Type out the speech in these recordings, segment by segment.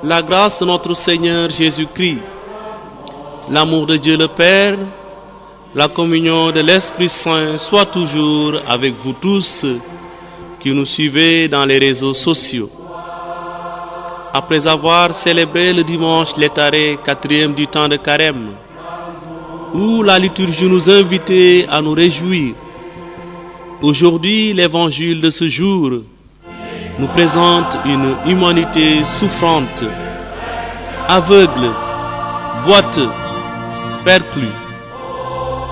La grâce de notre Seigneur Jésus-Christ, l'amour de Dieu le Père, la communion de l'Esprit Saint soit toujours avec vous tous qui nous suivez dans les réseaux sociaux. Après avoir célébré le dimanche Létaré, 4e du temps de Carême, où la liturgie nous invitait à nous réjouir, aujourd'hui l'évangile de ce jour nous présente une humanité souffrante, aveugle, boiteux, perclus.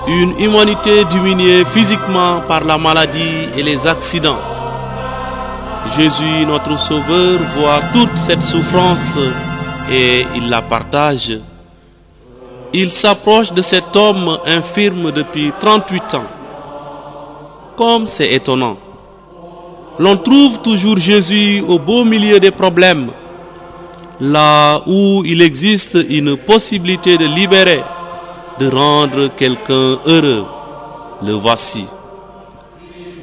Une humanité diminuée physiquement par la maladie et les accidents. Jésus, notre Sauveur, voit toute cette souffrance et il la partage. Il s'approche de cet homme infirme depuis 38 ans. Comme c'est étonnant. L'on trouve toujours Jésus au beau milieu des problèmes, là où il existe une possibilité de libérer, de rendre quelqu'un heureux. Le voici.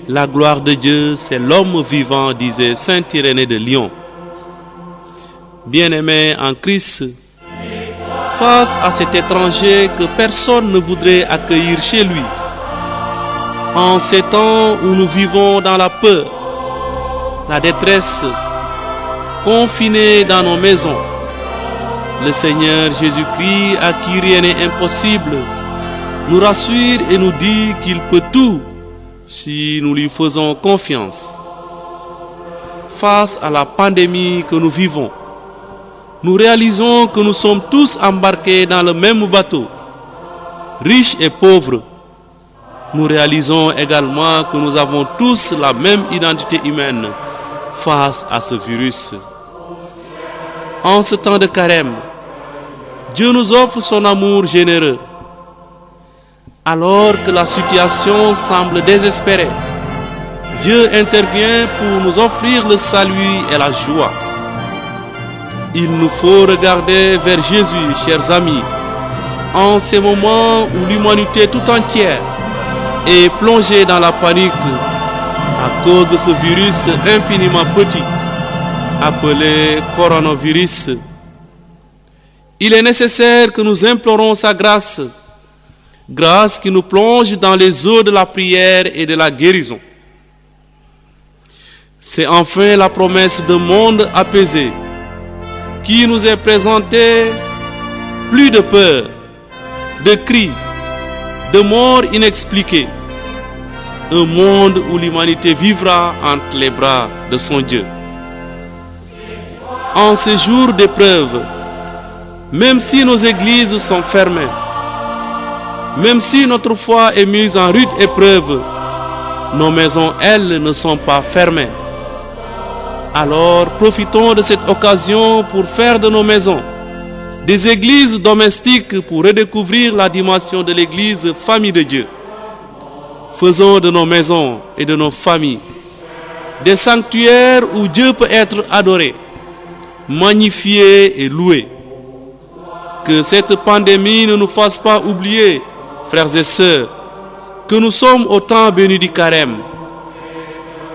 La gloire de Dieu, c'est l'homme vivant, disait saint Irénée de Lyon. Bien-aimé en Christ, face à cet étranger que personne ne voudrait accueillir chez lui, en ces temps où nous vivons dans la peur, la détresse, confinés dans nos maisons, le Seigneur Jésus-Christ, à qui rien n'est impossible, nous rassure et nous dit qu'il peut tout si nous lui faisons confiance. Face à la pandémie que nous vivons, nous réalisons que nous sommes tous embarqués dans le même bateau, riches et pauvres. Nous réalisons également que nous avons tous la même identité humaine face à ce virus. En ce temps de carême, Dieu nous offre son amour généreux. Alors que la situation semble désespérée, Dieu intervient pour nous offrir le salut et la joie. Il nous faut regarder vers Jésus, chers amis, en ces moments où l'humanité tout entière est plongée dans la panique à cause de ce virus infiniment petit appelé coronavirus. Il est nécessaire que nous implorons sa grâce, grâce qui nous plonge dans les eaux de la prière et de la guérison. C'est enfin la promesse d'un monde apaisé qui nous est présentée, plus de peur, de cris, de morts inexpliquées. Un monde où l'humanité vivra entre les bras de son Dieu. En ces jours d'épreuve, même si nos églises sont fermées, même si notre foi est mise en rude épreuve, nos maisons, elles, ne sont pas fermées. Alors, profitons de cette occasion pour faire de nos maisons des églises domestiques pour redécouvrir la dimension de l'église famille de Dieu. Faisons de nos maisons et de nos familles des sanctuaires où Dieu peut être adoré, magnifié et loué. Que cette pandémie ne nous fasse pas oublier, frères et sœurs, que nous sommes au temps béni du carême.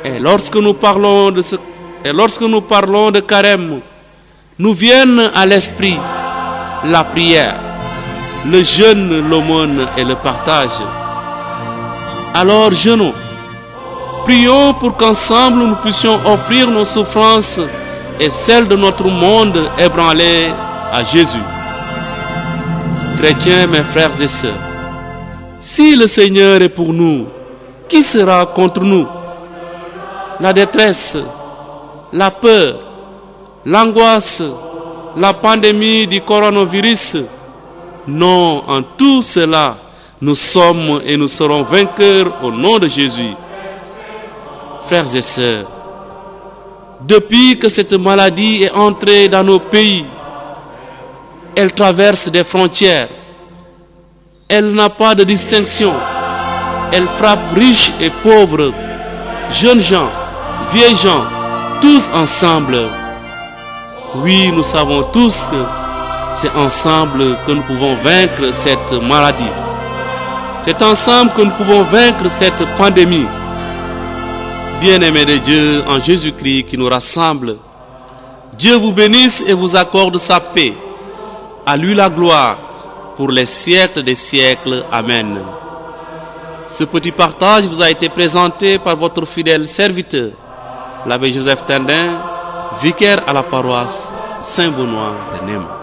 Et lorsque nous parlons de carême, nous viennent à l'esprit la prière, le jeûne, l'aumône et le partage. Alors jeûnons, prions pour qu'ensemble nous puissions offrir nos souffrances et celles de notre monde ébranlé à Jésus. Chrétiens, mes frères et sœurs, si le Seigneur est pour nous, qui sera contre nous? La détresse, la peur, l'angoisse, la pandémie du coronavirus? Non, en tout cela, nous sommes et nous serons vainqueurs au nom de Jésus. Frères et sœurs, depuis que cette maladie est entrée dans nos pays, elle traverse des frontières. Elle n'a pas de distinction. Elle frappe riches et pauvres, jeunes gens, vieilles gens, tous ensemble. Oui, nous savons tous que c'est ensemble que nous pouvons vaincre cette maladie. C'est ensemble que nous pouvons vaincre cette pandémie. Bien-aimés de Dieu en Jésus-Christ qui nous rassemble, Dieu vous bénisse et vous accorde sa paix. À lui la gloire pour les siècles des siècles. Amen. Ce petit partage vous a été présenté par votre fidèle serviteur, l'abbé Joseph Tendin, vicaire à la paroisse Saint-Benoît de Nîmes.